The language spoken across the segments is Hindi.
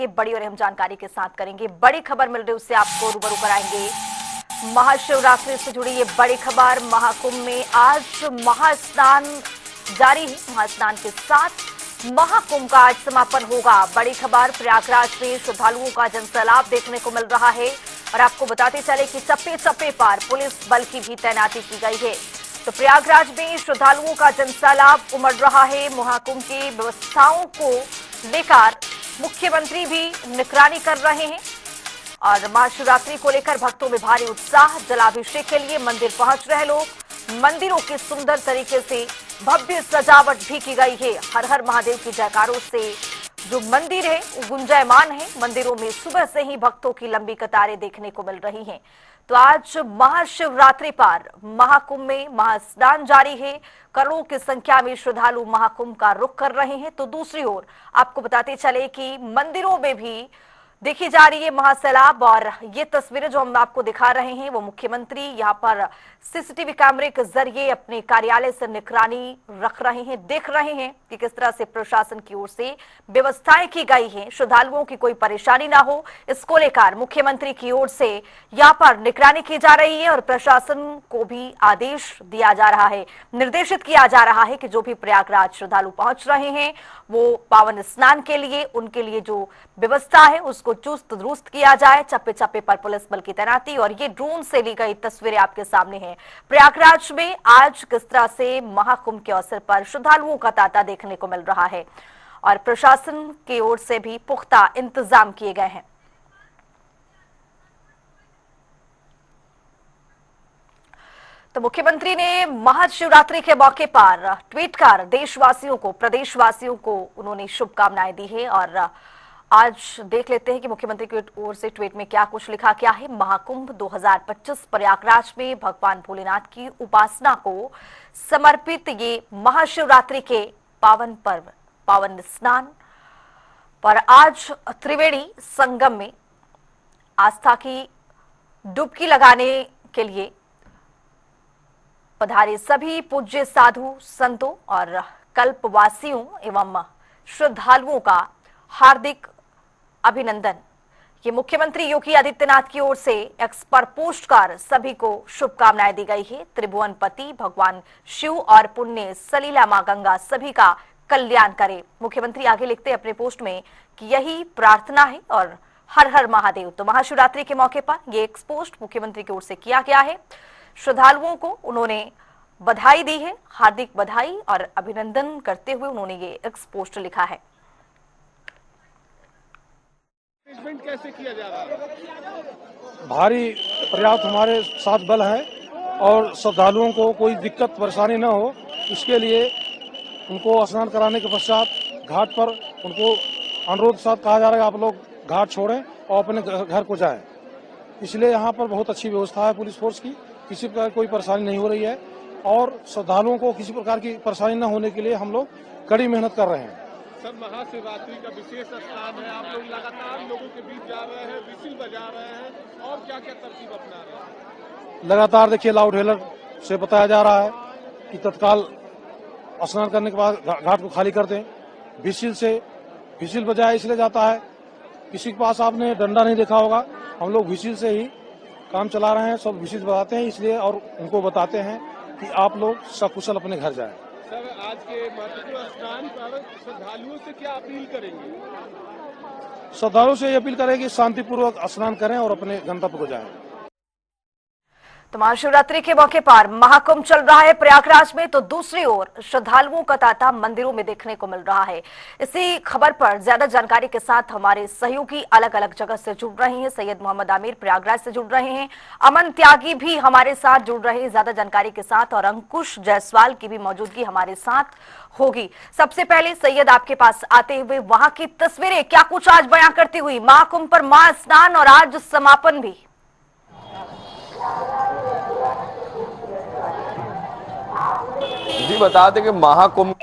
ये बड़ी और अहम जानकारी के साथ करेंगे। बड़ी खबर मिल रही है उससे आपको रूबरू कराएंगे। महाशिवरात्रि से जुड़ी ये बड़ी खबर। महाकुंभ में आज महास्नान जारी है। महास्नान के साथ महाकुंभ का आज समापन होगा। बड़ी खबर, प्रयागराज में श्रद्धालुओं का जनसैलाब देखने को मिल रहा है और आपको बताते चले कि चप्पे चप्पे पर पुलिस बल की भी तैनाती की गई है। तो प्रयागराज में श्रद्धालुओं का जनसैलाब उमड़ रहा है। महाकुंभ की व्यवस्थाओं को लेकर मुख्यमंत्री भी निगरानी कर रहे हैं और महाशिवरात्रि को लेकर भक्तों में भारी उत्साह। जलाभिषेक के लिए मंदिर पहुंच रहे लोग। मंदिरों की सुंदर तरीके से भव्य सजावट भी की गई है। हर हर महादेव की जयकारों से जो मंदिर है वो गुंजायमान है। मंदिरों में सुबह से ही भक्तों की लंबी कतारें देखने को मिल रही हैं। तो आज महाशिवरात्रि पर महाकुंभ में महास्नान जारी है। करोड़ों की संख्या में श्रद्धालु महाकुंभ का रुख कर रहे हैं। तो दूसरी ओर आपको बताते चले कि मंदिरों में भी देखी जा रही है महासैलाब। और ये तस्वीरें जो हम आपको दिखा रहे हैं वो मुख्यमंत्री यहाँ पर सीसीटीवी कैमरे के जरिए अपने कार्यालय से निगरानी रख रहे हैं। देख रहे हैं कि किस तरह से प्रशासन की ओर से व्यवस्थाएं की गई हैं, श्रद्धालुओं की कोई परेशानी ना हो, इसको लेकर मुख्यमंत्री की ओर से यहाँ पर निगरानी की जा रही है और प्रशासन को भी आदेश दिया जा रहा है, निर्देशित किया जा रहा है कि जो भी प्रयागराज श्रद्धालु पहुंच रहे हैं वो पावन स्नान के लिए, उनके लिए जो व्यवस्था है उसको चुस्त दुरुस्त किया जाए। चप्पे चप्पे पर पुलिस बल की तैनाती। और ये ड्रोन से ली गई तस्वीरें आपके सामने हैं। प्रयागराज में आज किस तरह से महाकुंभ के अवसर पर श्रद्धालुओं का तांता देखने को मिल रहा है और प्रशासन की ओर से भी पुख्ता इंतजाम किए गए हैं। तो मुख्यमंत्री ने महाशिवरात्रि के मौके पर ट्वीट कर देशवासियों को, प्रदेशवासियों को उन्होंने शुभकामनाएं दी है। और आज देख लेते हैं कि मुख्यमंत्री की ओर से ट्वीट में क्या कुछ लिखा गया है। महाकुंभ 2025 प्रयागराज में भगवान भोलेनाथ की उपासना को समर्पित ये महाशिवरात्रि के पावन पर्व, पावन स्नान पर आज त्रिवेणी संगम में आस्था की डुबकी लगाने के लिए पधारे सभी पूज्य साधु संतों और कल्पवासियों एवं श्रद्धालुओं का हार्दिक अभिनंदन। ये मुख्यमंत्री योगी आदित्यनाथ की ओर से एक्स पर पोस्ट कर सभी को शुभकामनाएं दी गई है। त्रिभुवनपति भगवान शिव और पुण्य सलीला मां गंगा सभी का कल्याण करे। मुख्यमंत्री आगे लिखते अपने पोस्ट में कि यही प्रार्थना है और हर हर महादेव। तो महाशिवरात्रि के मौके पर ये एक्स पोस्ट मुख्यमंत्री की ओर से किया गया है। श्रद्धालुओं को उन्होंने बधाई दी है, हार्दिक बधाई और अभिनंदन करते हुए उन्होंने ये एक्स पोस्ट लिखा है। कैसे किया जा रहा है? भारी पर्याप्त हमारे साथ बल है और श्रद्धालुओं को कोई दिक्कत परेशानी न हो, इसके लिए उनको स्नान कराने के पश्चात घाट पर उनको अनुरोध के साथ कहा जा रहा है आप लोग घाट छोड़ें और अपने घर को जाएं। इसलिए यहाँ पर बहुत अच्छी व्यवस्था है पुलिस फोर्स की, किसी प्रकार कोई परेशानी नहीं हो रही है और श्रद्धालुओं को किसी प्रकार की परेशानी न होने के लिए हम लोग कड़ी मेहनत कर रहे हैं। सर, महाशिवरात्रि का विशेष स्थान है, आप लोग लगातार लोगों के बीच जा रहे हैं, विसिल बजा रहे हैं और क्या क्या तरकीब अपना रहे हैं? लगातार देखिए लाउड हेलर से बताया जा रहा है कि तत्काल स्नान करने के बाद घाट को खाली कर दें। विसिल बजाया इसलिए जाता है, किसी के पास आपने डंडा नहीं देखा होगा, हम लोग विसिल से ही काम चला रहे हैं, सब विसिल बजाते हैं इसलिए और उनको बताते हैं कि आप लोग सकुशल अपने घर जाएं। सर, आज के महत्वपूर्ण स्नान पर श्रद्धालुओं से क्या अपील करेंगे? श्रद्धालुओं से ये अपील करें कि शांतिपूर्वक स्नान करें और अपने गंतव्य को जाएं। तो महाशिवरात्रि के मौके पर महाकुंभ चल रहा है प्रयागराज में, तो दूसरी ओर श्रद्धालुओं का तांता मंदिरों में देखने को मिल रहा है। इसी खबर पर ज्यादा जानकारी के साथ हमारे सहयोगी अलग अलग जगह से जुड़ रहे हैं। सैयद मोहम्मद आमिर प्रयागराज से जुड़ रहे हैं, अमन त्यागी भी हमारे साथ जुड़ रहे हैं ज्यादा जानकारी के साथ और अंकुश जायसवाल की भी मौजूदगी हमारे साथ होगी। सबसे पहले सैयद आपके पास आते हुए वहां की तस्वीरें क्या कुछ आज बयां करती हुई, महाकुंभ पर महास्नान और आज समापन भी। जी बता दें कि महाकुंभ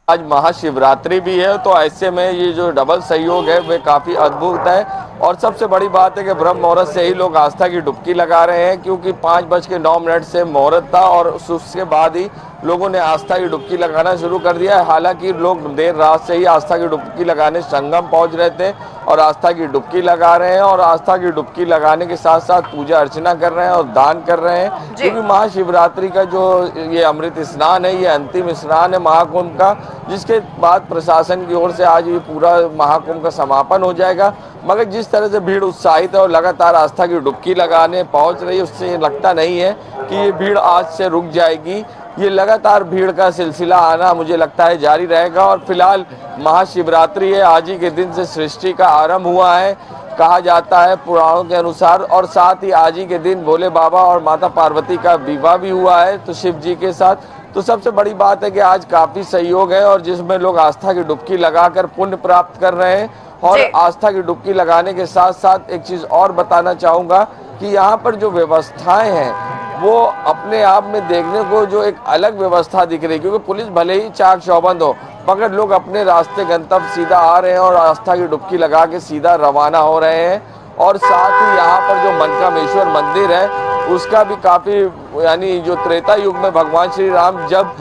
आज महाशिवरात्रि भी है, तो ऐसे में ये जो डबल सहयोग है वे काफी अद्भुत है। और सबसे बड़ी बात है कि ब्रह्म मुहूर्त से ही लोग आस्था की डुबकी लगा रहे हैं, क्योंकि 5:09 से मुहूर्त था और उसके बाद ही लोगों ने आस्था की डुबकी लगाना शुरू कर दिया है। हालांकि लोग देर रात से ही आस्था की डुबकी लगाने संगम पहुंच रहे थे और आस्था की डुबकी लगा रहे हैं, और आस्था की डुबकी लगाने के साथ साथ पूजा अर्चना कर रहे हैं और दान कर रहे हैं, जी। क्योंकि महाशिवरात्रि का जो ये अमृत स्नान है, ये अंतिम स्नान है महाकुंभ का, जिसके बाद प्रशासन की ओर से आज ये पूरा महाकुंभ का समापन हो जाएगा। मगर जिस तरह से भीड़ उत्साहित है और लगातार आस्था की डुबकी लगाने पहुंच रही है, उससे ये लगता नहीं है कि ये भीड़ आज से रुक जाएगी। ये लगातार भीड़ का सिलसिला आना मुझे लगता है जारी रहेगा। और फिलहाल महाशिवरात्रि है, आज ही के दिन से सृष्टि का आरंभ हुआ है कहा जाता है पुराणों के अनुसार, और साथ ही आज ही के दिन भोले बाबा और माता पार्वती का विवाह भी हुआ है तो शिव जी के साथ। तो सबसे बड़ी बात है कि आज काफी सहयोग है और जिसमें लोग आस्था की डुबकी लगाकर पुण्य प्राप्त कर रहे हैं। और जी। आस्था की डुबकी लगाने के साथ साथ एक चीज और बताना चाहूंगा कि यहाँ पर जो व्यवस्थाएं हैं वो अपने आप में देखने को जो एक अलग व्यवस्था दिख रही है, क्योंकि पुलिस भले ही चाक चौबंद हो मगर लोग अपने रास्ते गंतव्य सीधा आ रहे हैं और आस्था की डुबकी लगा के सीधा रवाना हो रहे हैं। और साथ ही यहाँ पर जो मनकामेश्वर मंदिर है उसका भी काफी, यानी जो त्रेता युग में भगवान श्री राम जब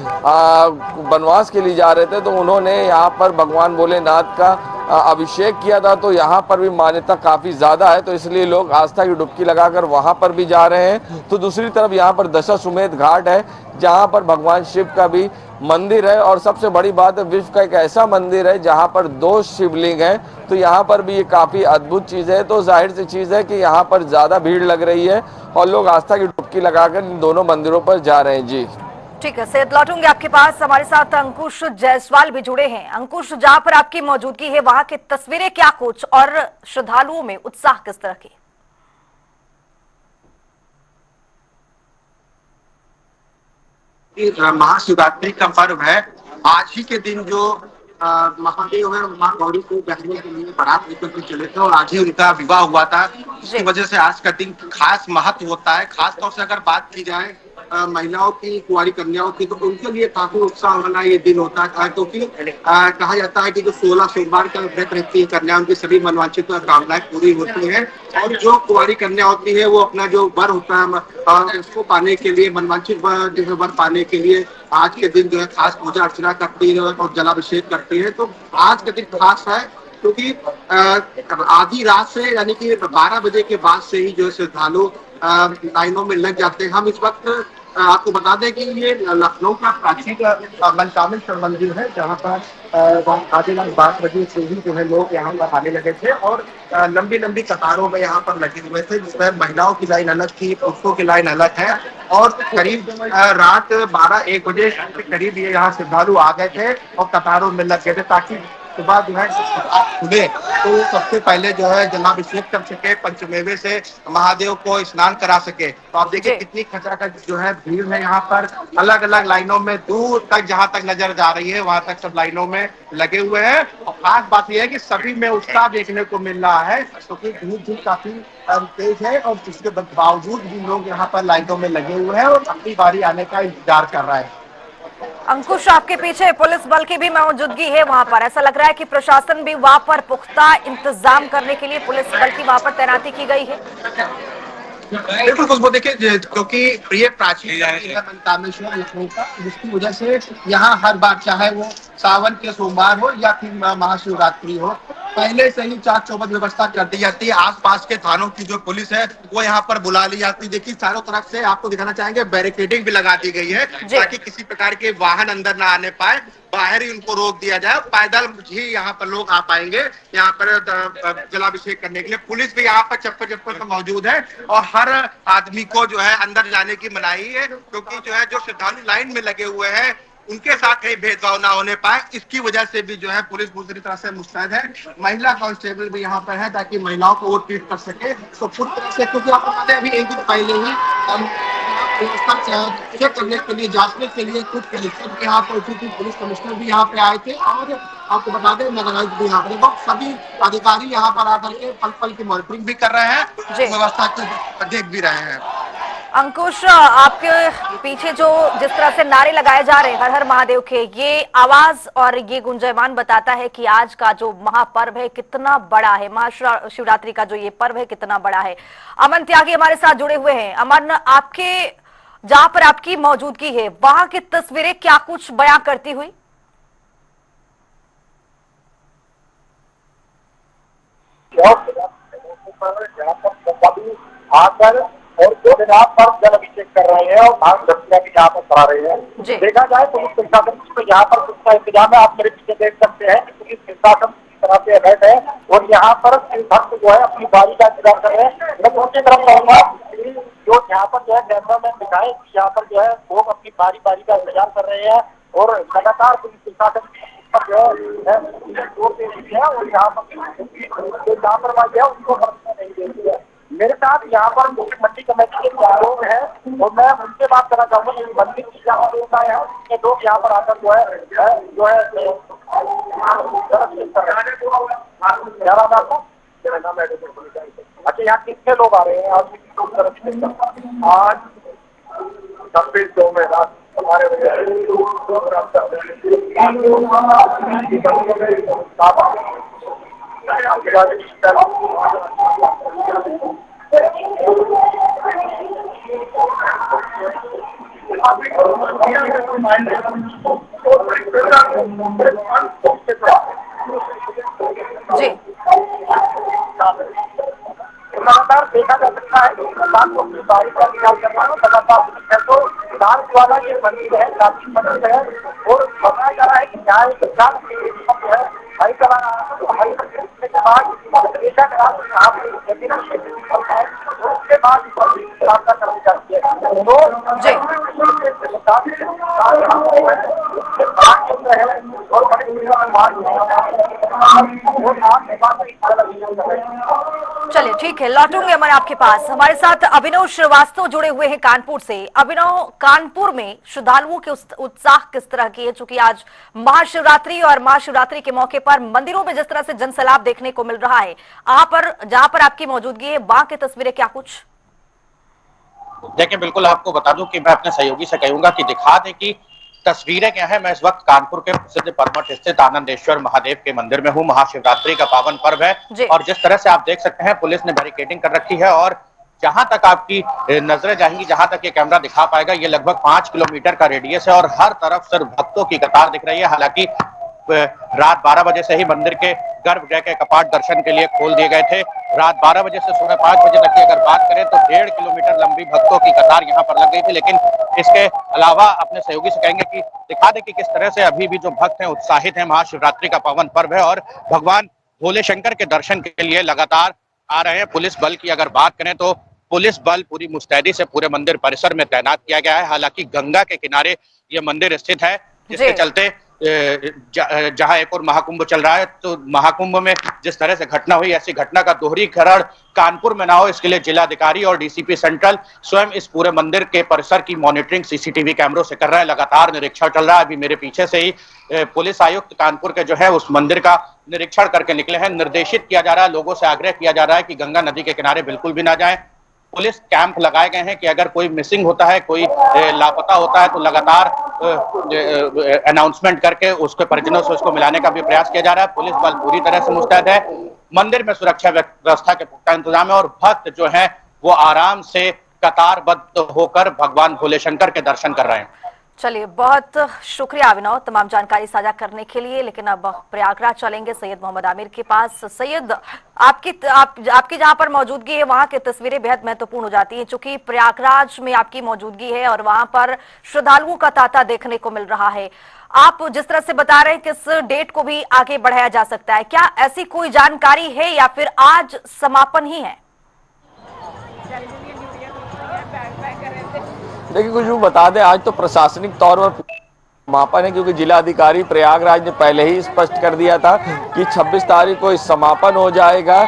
वनवास के लिए जा रहे थे तो उन्होंने यहाँ पर भगवान भोलेनाथ का अभिषेक किया था, तो यहाँ पर भी मान्यता काफी ज्यादा है, तो इसलिए लोग आस्था की डुबकी लगाकर वहां पर भी जा रहे हैं। तो दूसरी तरफ यहाँ पर दशाश्वमेध घाट है जहाँ पर भगवान शिव का भी मंदिर है, और सबसे बड़ी बात है विश्व का एक ऐसा मंदिर है जहाँ पर 2 शिवलिंग हैं, तो यहाँ पर भी ये काफी अद्भुत चीज है। तो जाहिर सी चीज है कि यहाँ पर ज्यादा भीड़ लग रही है और लोग आस्था की डुबकी लगाकर इन दोनों मंदिरों पर जा रहे हैं। जी ठीक है सैयद, लौटूंगे आपके पास। हमारे साथ अंकुश जायसवाल भी जुड़े हैं। अंकुश, जहां पर आपकी मौजूदगी है वहां की तस्वीरें क्या कुछ, और श्रद्धालुओं में उत्साह किस तरह की? महाशिवरात्रि का पर्व है। आज ही के दिन जो महादेव है माँ गौरी को बैठने के लिए बारात लेकर के चले थे और आज ही उनका विवाह हुआ था। इसकी वजह से आज का दिन खास महत्व होता है। खास तौर से अगर बात की जाए महिलाओं की, कुंवारी कन्याओं की, तो उनके लिए काफी उत्साह वाला ये दिन होता है, क्योंकि कहा जाता है कि जो 16 सोमवार का व्रत रखती है कन्या, उनकी सभी मनवांछित कामनाएं पूरी होती है। और जो कुंवारी कन्या होती है वो अपना जो वर होता है उसको पाने के लिए, मनवांछित जो है वर पाने के लिए आज के दिन जो है खास पूजा अर्चना करती है और जलाभिषेक करती है। तो आज का दिन खास है क्योंकि आधी रात से यानी कि 12 बजे के बाद से ही जो है श्रद्धालु लाइनों में लग जाते हैं। हम इस वक्त आपको बता दें कि ये लखनऊ का प्राचीन मनकामेश्वर मंदिर है, जहाँ पर आधे रात 12 बजे से ही जो है लोग यहाँ पर आने लगे थे और लंबी लंबी कतारों में यहाँ पर लगे हुए थे, जिसमें महिलाओं की लाइन अलग थी, पुरुषों की लाइन अलग है। और करीब रात 12-1 बजे के करीब ये यहाँ श्रद्धालु आ गए थे और कतारों में लग गए थे, ताकि सुबह जो है खुले तो सबसे पहले जो है जलाभिषेक कर सके, पंचमेवे से महादेव को स्नान करा सके। तो आप देखिए कितनी खचाखच जो है भीड़ है यहाँ पर। अलग अलग लाइनों में दूर तक जहाँ तक नजर जा रही है वहां तक सब लाइनों में लगे हुए हैं। और खास बात यह है कि सभी में उत्साह देखने को मिल रहा है, क्योंकि भीड़ भी काफी तेज है और इसके बावजूद भी लोग यहाँ पर लाइनों में लगे हुए हैं और अपनी बारी आने का इंतजार कर रहा है। अंकुश, आपके पीछे पुलिस बल की भी मौजूदगी है वहां पर। ऐसा लग रहा है कि प्रशासन भी वहां पर पुख्ता इंतजाम करने के लिए पुलिस बल की वहां पर तैनाती की गई है। बिल्कुल खुशबू, देखिए क्योंकि ये प्राचीन मनकामेश्वर लखनऊ का, जिसकी वजह से यहाँ हर बार चाहे वो सावन के सोमवार हो या फिर महाशिवरात्रि हो, पहले से ही चाक चौबंद व्यवस्था कर दी जाती है। आसपास के थानों की जो पुलिस है वो यहाँ पर बुला ली जाती है। देखिए चारों तरफ से आपको दिखाना चाहेंगे बैरिकेडिंग भी लगा दी गई है ताकि किसी प्रकार के वाहन अंदर ना आने पाए, बाहर ही उनको रोक दिया जाए। पैदल ही यहाँ पर लोग आ पाएंगे यहाँ पर जलाभिषेक करने के लिए। पुलिस भी यहाँ पर चप्पे चप्पे मौजूद है और हर आदमी को जो है अंदर जाने की मनाही है, क्योंकि जो है जो श्रद्धालु लाइन में लगे हुए हैं उनके साथ कहीं भेदभाव ना होने पाए, इसकी वजह से भी जो है पुलिस पूरी तरह से मुस्तैद है। महिला कांस्टेबल भी यहाँ पर है ताकि महिलाओं को वो ट्रीट कर सके। तो पूरी तरह से, क्योंकि आपको पता है अभी 1 दिन पहले ही व्यवस्था चेक करने के लिए, जांचने के लिए कुछ कलेक्टर भी यहाँ पर थी, पुलिस कमिश्नर भी यहाँ पे आए थे और आपको बता दें नगर आयुक्त भी यहाँ पर, बहुत सभी अधिकारी यहाँ पर आकर के पल पल की मॉनिटरिंग भी कर रहे हैं, व्यवस्था को देख भी रहे हैं। अंकुश, आपके पीछे जो जिस तरह से नारे लगाए जा रहे हैं हर हर महादेव के, ये आवाज और ये गुंजायमान बताता है कि आज का जो महापर्व है कितना बड़ा है, महाशिवरात्रि का जो ये पर्व है कितना बड़ा है। अमन त्यागी हमारे साथ जुड़े हुए हैं। अमन, आपके जहां पर आपकी मौजूदगी है वहां की तस्वीरें क्या कुछ बयां करती हुई? आकर और दो जनाब पर जल अभिषेक कर रहे हैं और भाग दर्शियां भी यहाँ पर करा रहे हैं। देखा जाए पुलिस प्रशासन तो यहाँ पर कुछ का इंतजाम है। आप मेरे पीछे देख सकते हैं कि पुलिस प्रशासन पूरी तरह से अलर्ट है और यहाँ पर भक्त जो है अपनी बारी का इंतजार कर रहे हैं। मैं दूसरी तरफ कहूंगा जो यहाँ पर जो है कैमरा मैन दिखाए यहाँ पर जो है लोग अपनी बारी का इंतजार कर रहे हैं और लगातार पुलिस प्रशासन जो है जोर दे रही है और यहाँ पर जो लापरवाही है उनको बरतने नहीं दे रही है। मेरे साथ यहाँ पर मुख्य मंडी कमेटी के लोग हैं और मैं उनसे बात करना चाहूंगा कि मंदिर की जहाँ लोग आए हैं उसके लोग यहाँ पर आकर जो है अच्छा यहाँ कितने लोग आ रहे हैं आज 26 दो में रात हमारे जी, लगातार देखा जा सकता है कि बारिश का निकाल करना लगातार तो दालवाला ये मंदिर है, प्राचीन मंदिर है और बताया जा रहा है कि यहाँ एक जो है भाई चला के बाद उसके बाद प्रार्थना करनी चाहिए चलिए ठीक है, लौटूंगे अमन आपके पास। हमारे साथ अभिनव श्रीवास्तव जुड़े हुए हैं कानपुर से। अभिनव, कानपुर में श्रद्धालुओं के उत्साह किस तरह की है? चूंकि आज महाशिवरात्रि और महाशिवरात्रि के मौके पर मंदिरों में जिस तरह से जनसैलाब देखने को मिल रहा है, जहां पर आपकी मौजूदगी है वहां की तस्वीरें क्या कुछ? देखिए, बिल्कुल आपको बता दूं कि मैं अपने सहयोगी से कहूंगा कि दिखा दे कि तस्वीरें क्या है। मैं इस वक्त कानपुर के प्रसिद्ध परमठ स्थित आनंदेश्वर महादेव के मंदिर में हूं। महाशिवरात्रि का पावन पर्व है और जिस तरह से आप देख सकते हैं पुलिस ने बैरिकेडिंग कर रखी है और जहां तक आपकी नजरें जाएंगी, जहां तक ये कैमरा दिखा पाएगा, ये लगभग 5 किलोमीटर का रेडियस है और हर तरफ सिर्फ भक्तों की कतार दिख रही है। हालांकि रात 12 बजे से ही मंदिर के गर्भगृह के कपाट दर्शन के लिए खोल दिए गए थे। रात 12 बजे से सुबह 5 बजे तक की अगर बात करें तो 1.5 किलोमीटर लंबी भक्तों की कतार यहाँ पर लग गई थी। लेकिन इसके अलावा अपने सहयोगी से कहेंगे कि दिखा दे कि किस तरह से अभी भी जो भक्त हैं उत्साहित हैं। महाशिवरात्रि का पावन पर्व है और भगवान भोले शंकर के दर्शन के लिए लगातार आ रहे हैं। पुलिस बल की अगर बात करें तो पुलिस बल पूरी मुस्तैदी से पूरे मंदिर परिसर में तैनात किया गया है। हालांकि गंगा के किनारे ये मंदिर स्थित है, जिसके चलते जहां एक और महाकुंभ चल रहा है, तो महाकुंभ में जिस तरह से घटना हुई, ऐसी घटना का दोहरीकरण कानपुर में ना हो, इसके लिए जिलाधिकारी और डीसीपी सेंट्रल स्वयं इस पूरे मंदिर के परिसर की मॉनिटरिंग सीसीटीवी कैमरों से कर रहा है। लगातार निरीक्षण चल रहा है। अभी मेरे पीछे से ही पुलिस आयुक्त कानपुर के जो है उस मंदिर का निरीक्षण करके निकले हैं। निर्देशित किया जा रहा है, लोगों से आग्रह किया जा रहा है कि गंगा नदी के किनारे बिल्कुल भी ना जाएं। पुलिस कैंप लगाए गए हैं कि अगर कोई मिसिंग होता है, कोई लापता होता है तो लगातार अनाउंसमेंट करके उसके परिजनों से उसको मिलाने का भी प्रयास किया जा रहा है। पुलिस बल पूरी तरह से मुस्तैद है। मंदिर में सुरक्षा व्यवस्था के पुख्ता इंतजाम है और भक्त जो हैं वो आराम से कतारबद्ध होकर भगवान भोले शंकर के दर्शन कर रहे हैं। चलिए, बहुत शुक्रिया अभिनव तमाम जानकारी साझा करने के लिए। लेकिन अब प्रयागराज चलेंगे सैयद मोहम्मद आमिर के पास। सैयद, आपकी जहां पर मौजूदगी है वहां की तस्वीरें बेहद महत्वपूर्ण हो जाती हैं, चूंकि प्रयागराज में आपकी मौजूदगी है और वहां पर श्रद्धालुओं का तांता देखने को मिल रहा है। आप जिस तरह से बता रहे हैं कि इस डेट को भी आगे बढ़ाया जा सकता है, क्या ऐसी कोई जानकारी है या फिर आज समापन ही है? देखिए, कुछ यूँ बता दें, आज तो प्रशासनिक तौर पर समापन है, क्योंकि जिलाधिकारी प्रयागराज ने पहले ही स्पष्ट कर दिया था कि 26 तारीख को इस समापन हो जाएगा।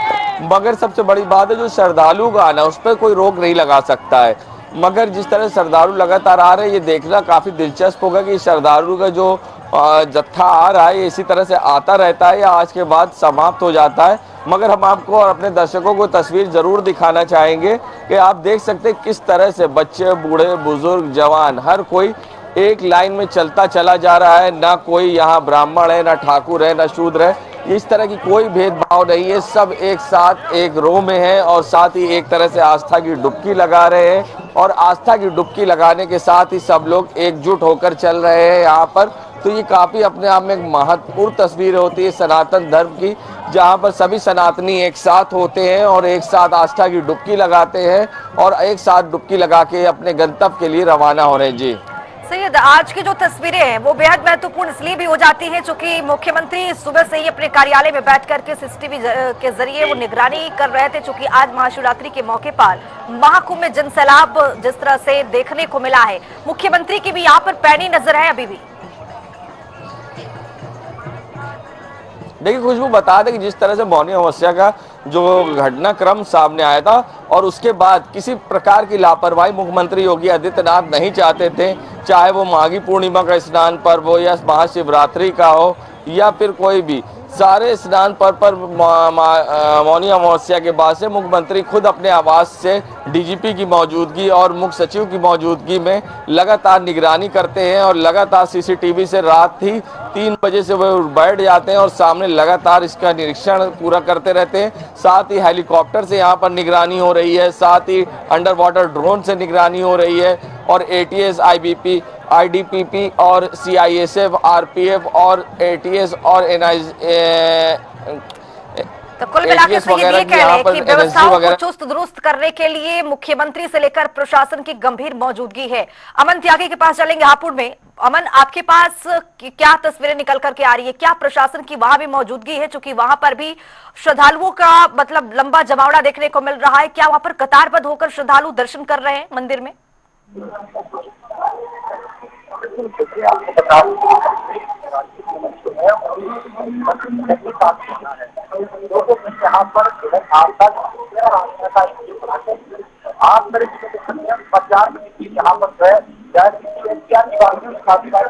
मगर सबसे बड़ी बात है, जो श्रद्धालु का आना उस पर कोई रोक नहीं लगा सकता है। मगर जिस तरह श्रद्धालु लगातार आ रहे हैं, ये देखना काफी दिलचस्प होगा कि श्रद्धालु का जो जत्था आ रहा है, इसी तरह से आता रहता है या आज के बाद समाप्त हो जाता है। मगर हम आपको और अपने दर्शकों को तस्वीर जरूर दिखाना चाहेंगे कि आप देख सकते हैं किस तरह से बच्चे, बूढ़े, बुजुर्ग, जवान, हर कोई एक लाइन में चलता चला जा रहा है। ना कोई यहाँ ब्राह्मण है, ना ठाकुर है, ना शूद्र है, इस तरह की कोई भेदभाव नहीं है। सब एक साथ एक रो में है और साथ ही एक तरह से आस्था की डुबकी लगा रहे हैं और आस्था की डुबकी लगाने के साथ ही सब लोग एकजुट होकर चल रहे हैं यहाँ पर। तो ये काफ़ी अपने आप में एक महत्वपूर्ण तस्वीर होती है सनातन धर्म की, जहाँ पर सभी सनातनी एक साथ होते हैं और एक साथ आस्था की डुबकी लगाते हैं और एक साथ डुबकी लगा के अपने गंतव्य के लिए रवाना हो रहे हैं। जी सैयद, आज की जो तस्वीरें हैं वो बेहद महत्वपूर्ण इसलिए भी हो जाती हैं क्योंकि मुख्यमंत्री सुबह से ही अपने कार्यालय में बैठ करके सीसीटीवी के जरिए वो निगरानी कर रहे थे। चूंकि आज महाशिवरात्रि के मौके पर महाकुंभ में जनसैलाब जिस तरह से देखने को मिला है, मुख्यमंत्री की भी यहाँ पर पैनी नजर है अभी भी। देखिए खुशबू, बता दें कि जिस तरह से मौनी अमावस्या का जो घटनाक्रम सामने आया था और उसके बाद किसी प्रकार की लापरवाही मुख्यमंत्री योगी आदित्यनाथ नहीं चाहते थे, चाहे वो माघी पूर्णिमा का स्नान पर्व हो या महाशिवरात्रि का हो या फिर कोई भी सारे स्नान पर्व पर मौनी अमावस्या के बाद से मुख्यमंत्री खुद अपने आवास से डीजीपी की मौजूदगी और मुख्य सचिव की मौजूदगी में लगातार निगरानी करते हैं और लगातार सीसीटीवी से रात ही 3 बजे से वो बैठ जाते हैं और सामने लगातार इसका निरीक्षण पूरा करते रहते हैं। साथ ही हेलीकॉप्टर से यहाँ पर निगरानी हो रही है, साथ ही अंडर वाटर ड्रोन से निगरानी हो रही है और एटीएस, आईबीपी, आईडीपीपी और सीआईएसएफ, आरपीएफ और एटीएस और तो कुल मिलाकर से ये कह रहे हैं कि व्यवस्थाओं को चुस्त दुरुस्त करने के लिए मुख्यमंत्री से लेकर प्रशासन की गंभीर मौजूदगी है। अमन त्यागी के पास चलेंगे हापुड़ में। अमन, आपके पास क्या तस्वीरें निकल करके आ रही है? क्या प्रशासन की वहां भी मौजूदगी है? चूंकि वहां पर भी श्रद्धालुओं का मतलब लंबा जमावड़ा देखने को मिल रहा है। क्या वहां पर कतारबद्ध होकर श्रद्धालु दर्शन कर रहे हैं मंदिर में? आपको बता यहाँ पर आप मेरे बाजार में यहाँ पर जो है यहाँ पर जो है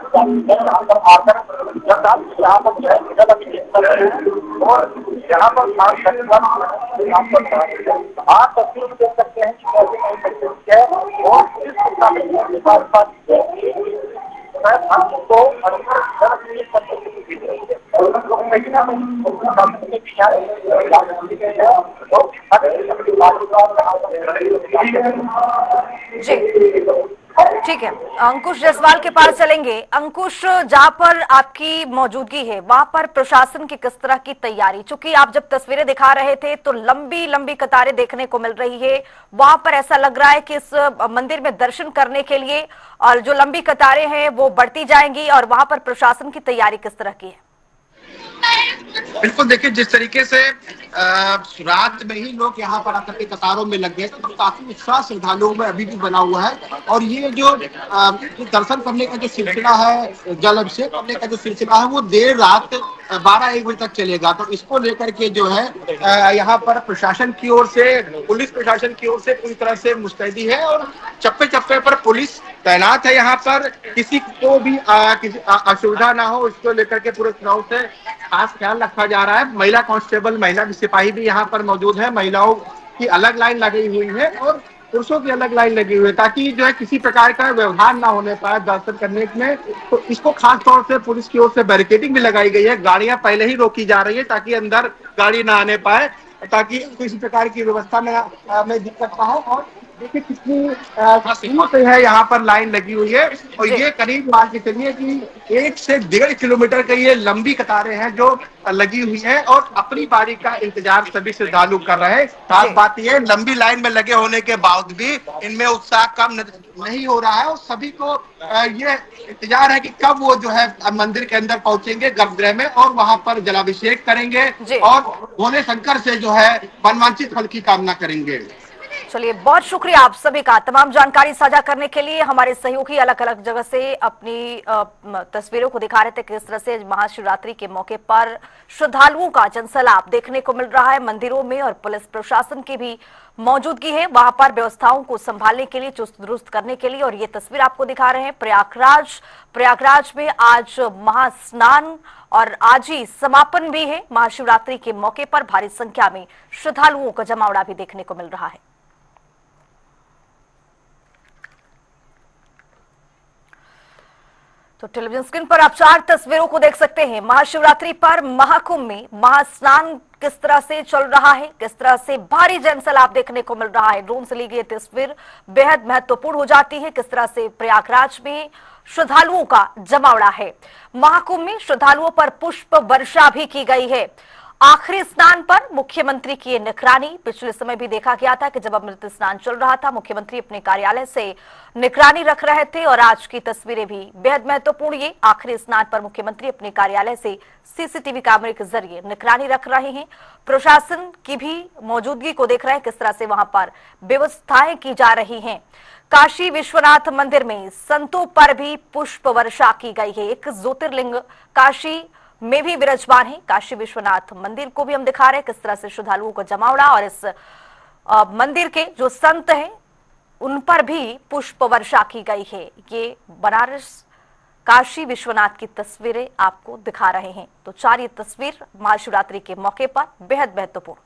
और यहाँ पर आप तस्वीर में देख सकते हैं कि है और जी ठीक है, अंकुश जायसवाल के पास चलेंगे। अंकुश, जहां पर आपकी मौजूदगी है वहां पर प्रशासन की किस तरह की तैयारी? चूंकि आप जब तस्वीरें दिखा रहे थे तो लंबी लंबी कतारें देखने को मिल रही है, वहां पर ऐसा लग रहा है कि इस मंदिर में दर्शन करने के लिए और जो लंबी कतारें हैं वो बढ़ती जाएंगी और वहां पर प्रशासन की तैयारी किस तरह की है? बिल्कुल, देखिए जिस तरीके से रात में ही लोग यहाँ पर आकर के कतारों में लग गए तो काफी उत्साह श्रद्धालुओं में अभी भी बना हुआ है। और ये जो दर्शन करने का जो सिलसिला है, जल अभिषेक करने का जो सिलसिला है, वो देर रात 12-1 बजे तक चलेगा। तो इसको लेकर के जो है यहाँ पर प्रशासन की ओर से, पुलिस प्रशासन की ओर से पूरी तरह से मुस्तैदी है और चप्पे चप्पे पर पुलिस तैनात है। यहाँ पर किसी को भी किसी असुविधा ना हो, इसको लेकर के पूरे चुनाव से खास ख्याल रखा जा रहा है। महिला कांस्टेबल, महिला सिपाही भी यहाँ पर मौजूद है। महिलाओं की अलग लाइन लगी हुई है और पुरुषों की अलग लाइन लगी हुई है ताकि जो है किसी प्रकार का व्यवधान ना होने पाए दर्शन करने में। तो इसको खास तौर से पुलिस की ओर से बैरिकेडिंग भी लगाई गई है। गाड़ियां पहले ही रोकी जा रही है ताकि अंदर गाड़ी ना आने पाए, ताकि किसी प्रकार की व्यवस्था में दिक्कत ना हो। और देखिए कितनी से है यहाँ पर लाइन लगी हुई है और ये करीब मान के चलिए कि 1 से 1.5 किलोमीटर का ये लंबी कतारें हैं जो लगी हुई है और अपनी बारी का इंतजार सभी श्रद्धालु कर रहे हैं। खास बात यह, लंबी लाइन में लगे होने के बावजूद भी इनमें उत्साह कम नहीं हो रहा है और सभी को ये इंतजार है कि कब वो जो है मंदिर के अंदर पहुंचेंगे गर्भगृह में और वहां पर जलाभिषेक करेंगे और भोले शंकर से जो है मनवांछित फल की कामना करेंगे। चलिए, बहुत शुक्रिया आप सभी का तमाम जानकारी साझा करने के लिए। हमारे सहयोगी अलग अलग जगह से अपनी तस्वीरों को दिखा रहे थे किस तरह से महाशिवरात्रि के मौके पर श्रद्धालुओं का जनसैलाब देखने को मिल रहा है मंदिरों में, और पुलिस प्रशासन की भी मौजूदगी है वहां पर व्यवस्थाओं को संभालने के लिए, चुस्त दुरुस्त करने के लिए। और ये तस्वीर आपको दिखा रहे हैं प्रयागराज में आज महास्नान और आज ही समापन भी है। महाशिवरात्रि के मौके पर भारी संख्या में श्रद्धालुओं का जमावड़ा भी देखने को मिल रहा है। तो टेलीविजन स्क्रीन पर आप 4 तस्वीरों को देख सकते हैं। महाशिवरात्रि पर महाकुंभ में महास्नान किस तरह से चल रहा है, किस तरह से भारी जनसैलाब देखने को मिल रहा है। ड्रोन से ली गई तस्वीर बेहद महत्वपूर्ण हो जाती है, किस तरह से प्रयागराज में श्रद्धालुओं का जमावड़ा है। महाकुंभ में श्रद्धालुओं पर पुष्प वर्षा भी की गई है। आखिरी स्नान पर मुख्यमंत्री की निगरानी पिछले समय भी देखा गया था कि जब अमृत स्नान चल रहा था मुख्यमंत्री अपने कार्यालय से निगरानी रख रहे थे, और आज की तस्वीरें भी बेहद महत्वपूर्ण। ये आखिरी स्नान पर मुख्यमंत्री अपने कार्यालय से सीसीटीवी कैमरे के जरिए निगरानी रख रहे हैं। प्रशासन की भी मौजूदगी को देख रहे हैं किस तरह से वहां पर व्यवस्थाएं की जा रही हैं। काशी विश्वनाथ मंदिर में संतों पर भी पुष्प वर्षा की गई है। एक ज्योतिर्लिंग काशी में भी विराजमान है। काशी विश्वनाथ मंदिर को भी हम दिखा रहे हैं किस तरह से श्रद्धालुओं को जमावड़ा, और इस मंदिर के जो संत हैं उन पर भी पुष्प वर्षा की गई है। ये बनारस काशी विश्वनाथ की तस्वीरें आपको दिखा रहे हैं। तो 4 ये तस्वीर महाशिवरात्रि के मौके पर बेहद महत्वपूर्ण।